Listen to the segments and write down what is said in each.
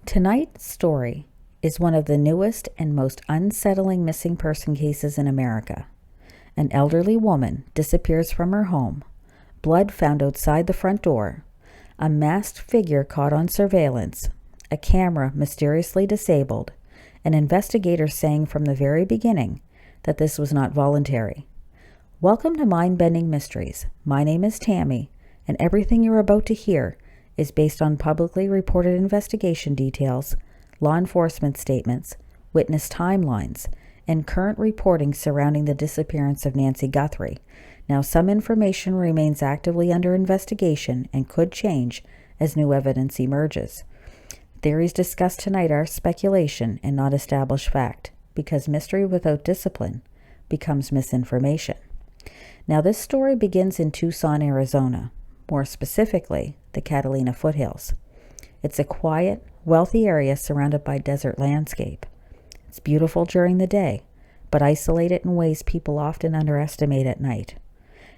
Tonight's story is one of the newest and most unsettling missing person cases in America. An elderly woman disappears from her home, blood found outside the front door, a masked figure caught on surveillance, a camera mysteriously disabled, and investigators saying from the very beginning that this was not voluntary. Welcome to Mind-Bending Mysteries. My name is Tammy, and everything you're about to hear is based on publicly reported investigation details, law enforcement statements, witness timelines, and current reporting surrounding the disappearance of Nancy Guthrie. Now, some information remains actively under investigation and could change as new evidence emerges. Theories discussed tonight are speculation and not established fact, because mystery without discipline becomes misinformation. Now, this story begins in Tucson, Arizona, more specifically, the Catalina foothills. It's a quiet, wealthy area surrounded by desert landscape. It's beautiful during the day, but isolated in ways people often underestimate at night.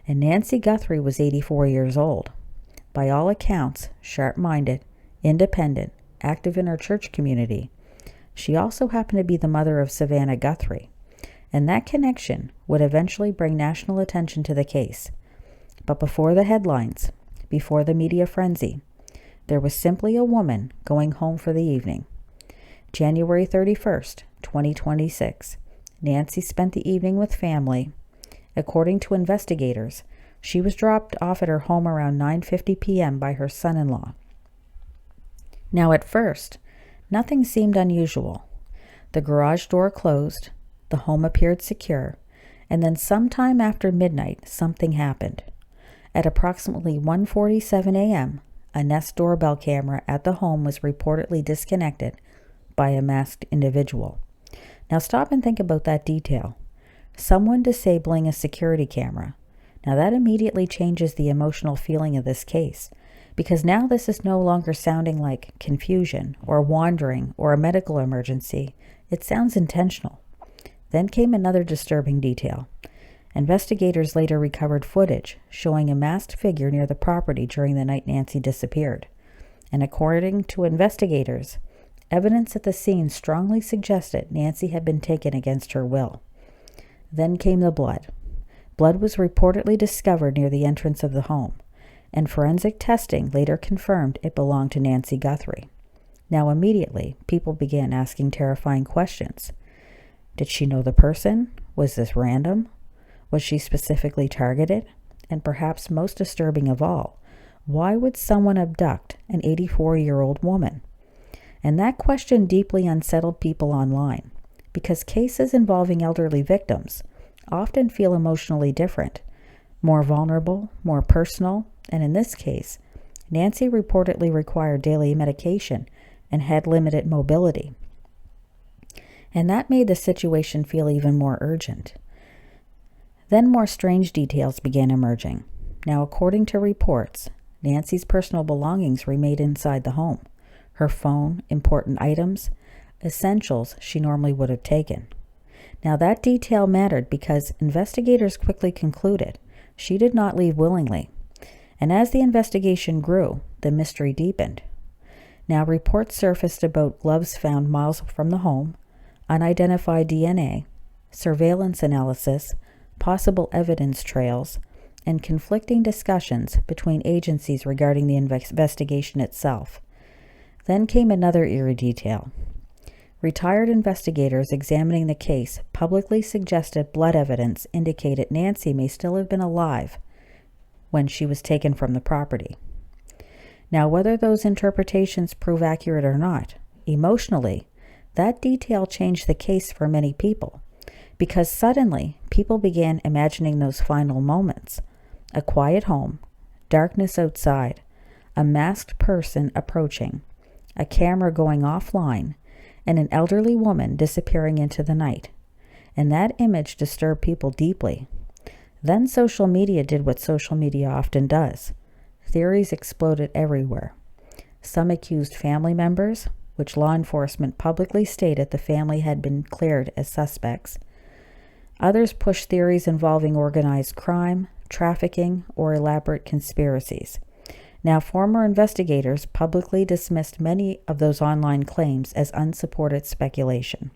And Nancy Guthrie was 84 years old. By all accounts, sharp-minded, independent, active in her church community. She also happened to be the mother of Savannah Guthrie, and that connection would eventually bring national attention to the case. But before the headlines, before the media frenzy, there was simply a woman going home for the evening. January 31st, 2026, Nancy spent the evening with family. According to investigators, she was dropped off at her home around 9:50 p.m. by her son-in-law. Now, at first, nothing seemed unusual. The garage door closed, the home appeared secure, and then sometime after midnight, something happened. At approximately 1:47 a.m., a Nest doorbell camera at the home was reportedly disconnected by a masked individual. Now stop and think about that detail. Someone disabling a security camera. Now that immediately changes the emotional feeling of this case, because now this is no longer sounding like confusion or wandering or a medical emergency. It sounds intentional. Then came another disturbing detail. Investigators later recovered footage showing a masked figure near the property during the night Nancy disappeared. And according to investigators, evidence at the scene strongly suggested Nancy had been taken against her will. Then came the blood. Blood was reportedly discovered near the entrance of the home, and forensic testing later confirmed it belonged to Nancy Guthrie. Now immediately, people began asking terrifying questions. Did she know the person? Was this random? Was she specifically targeted? And perhaps most disturbing of all, why would someone abduct an 84-year-old woman? And that question deeply unsettled people online, because cases involving elderly victims often feel emotionally different, more vulnerable, more personal, and in this case, Nancy reportedly required daily medication and had limited mobility. And that made the situation feel even more urgent. Then more strange details began emerging. Now, according to reports, Nancy's personal belongings remained inside the home. Her phone, important items, essentials she normally would have taken. Now, that detail mattered because investigators quickly concluded she did not leave willingly. And as the investigation grew, the mystery deepened. Now, reports surfaced about gloves found miles from the home, unidentified DNA, surveillance analysis, possible evidence trails, and conflicting discussions between agencies regarding the investigation itself. Then came another eerie detail. Retired investigators examining the case publicly suggested blood evidence indicated Nancy may still have been alive when she was taken from the property. Now, whether those interpretations prove accurate or not, emotionally, that detail changed the case for many people, because suddenly people began imagining those final moments. A quiet home, darkness outside, a masked person approaching, a camera going offline, and an elderly woman disappearing into the night. And that image disturbed people deeply. Then social media did what social media often does. Theories exploded everywhere. Some accused family members, which law enforcement publicly stated the family had been cleared as suspects. Others pushed theories involving organized crime, trafficking, or elaborate conspiracies. Now, former investigators publicly dismissed many of those online claims as unsupported speculation.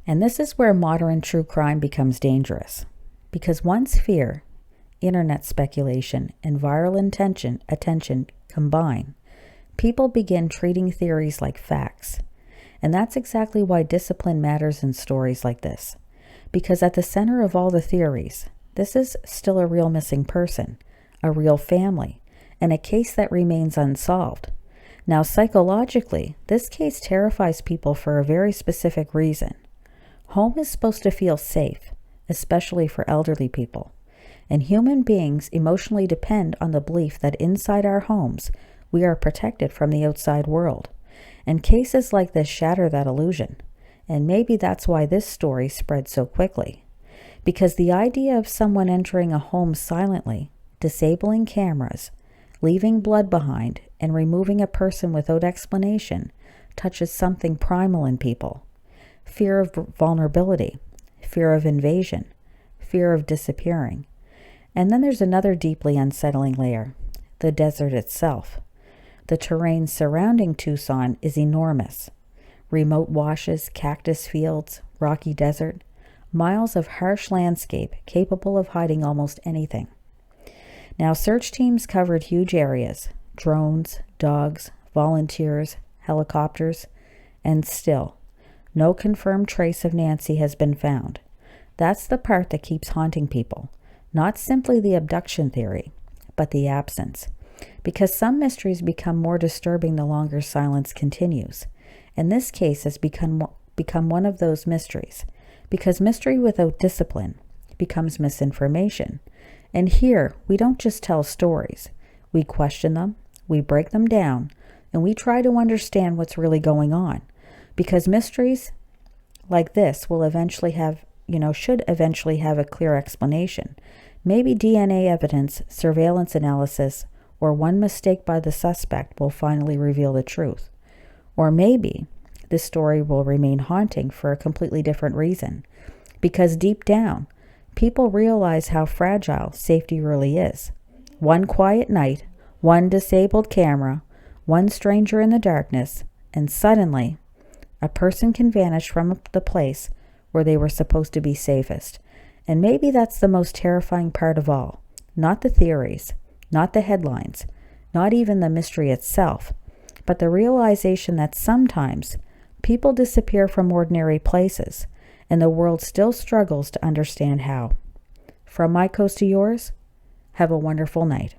And this is where modern true crime becomes dangerous, because once fear, internet speculation, and viral attention combine, people begin treating theories like facts. And that's exactly why discipline matters in stories like this, because at the center of all the theories, this is still a real missing person, a real family, and a case that remains unsolved. Now, psychologically, this case terrifies people for a very specific reason. Home is supposed to feel safe, especially for elderly people. And human beings emotionally depend on the belief that inside our homes, we are protected from the outside world. And cases like this shatter that illusion. And maybe that's why this story spread so quickly. Because the idea of someone entering a home silently, disabling cameras, leaving blood behind, and removing a person without explanation touches something primal in people. Fear of vulnerability, fear of invasion, fear of disappearing. And then there's another deeply unsettling layer, the desert itself. The terrain surrounding Tucson is enormous. Remote washes, cactus fields, rocky desert, miles of harsh landscape capable of hiding almost anything. Now, search teams covered huge areas, drones, dogs, volunteers, helicopters, and still, no confirmed trace of Nancy has been found. That's the part that keeps haunting people, not simply the abduction theory, but the absence. Because some mysteries become more disturbing the longer silence continues. And this case has become one of those mysteries, because mystery without discipline becomes misinformation. And here, we don't just tell stories. We question them, we break them down, and we try to understand what's really going on. Because mysteries like this will eventually should eventually have a clear explanation. Maybe DNA evidence, surveillance analysis, or one mistake by the suspect will finally reveal the truth. Or maybe this story will remain haunting for a completely different reason. Because deep down, people realize how fragile safety really is. One quiet night, one disabled camera, one stranger in the darkness, and suddenly, a person can vanish from the place where they were supposed to be safest. And maybe that's the most terrifying part of all. Not the theories, not the headlines, not even the mystery itself, but the realization that sometimes people disappear from ordinary places, and the world still struggles to understand how. From my coast to yours, have a wonderful night.